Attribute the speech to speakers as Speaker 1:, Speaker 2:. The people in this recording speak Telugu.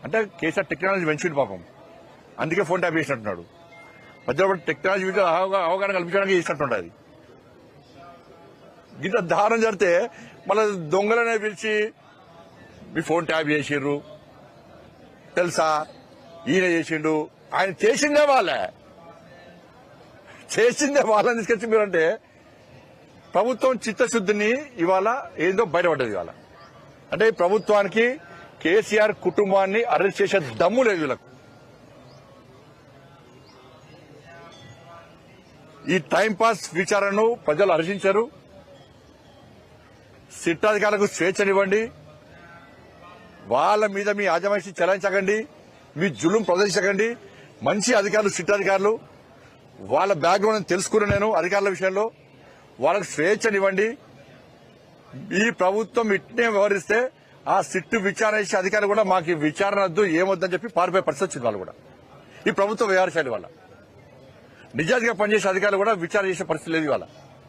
Speaker 1: అంటే కేసీఆర్ టెక్నాలజీ పెంచిండు పాపం, అందుకే ఫోన్ ట్యాప్ చేసినట్టున్నాడు. మధ్యలో టెక్నాలజీ మీద అవగాహన కల్పించడానికి చేసినట్టుండదు. ఇంత దారుణం జరిగితే మళ్ళీ దొంగలనే పిలిచి మీ ఫోన్ ట్యాప్ చేసిర్రు తెలుసా, ఈయన చేసిండు, ఆయన చేసిందే వాళ్ళని తీసుకొచ్చి మీరంటే ప్రభుత్వం చిత్తశుద్ధిని ఇవాళ ఏందో బయటపడ్డది. ఇవాళ అంటే ప్రభుత్వానికి కేసీఆర్ కుటుంబాన్ని అరెస్ట్ చేసే దమ్ము లేదు వీళ్ళకు. ఈ టైంపాస్ విచారణను ప్రజలు హర్షించారు. సిట్ అధికారులకు స్వేచ్ఛనివ్వండి, వాళ్ళ మీద మీ ఆజమాయిషి చెలాయించకండి, మీ జులుం ప్రదర్శించకండి. మంచి అధికారులు, సిట్ అధికారులు, వాళ్ళ బ్యాక్గ్రౌండ్ తెలుసుకున్నాను నేను అధికారుల విషయంలో. వాళ్ళకు స్వేచ్ఛనివ్వండి. ఈ ప్రభుత్వం ఇట్నే వ్యవహరిస్తే ఆ సిట్టు విచారణ చేసే అధికారులు కూడా మాకు విచారణ వద్దు ఏమొద్దని చెప్పి పారిపోయే పరిస్థితి వచ్చింది. వాళ్ళు కూడా ఈ ప్రభుత్వ వ్యవహారశాలి వల్ల నిజాయితీగా పనిచేసే అధికారులు కూడా విచారణ చేసే పరిస్థితి లేదు ఇవాళ.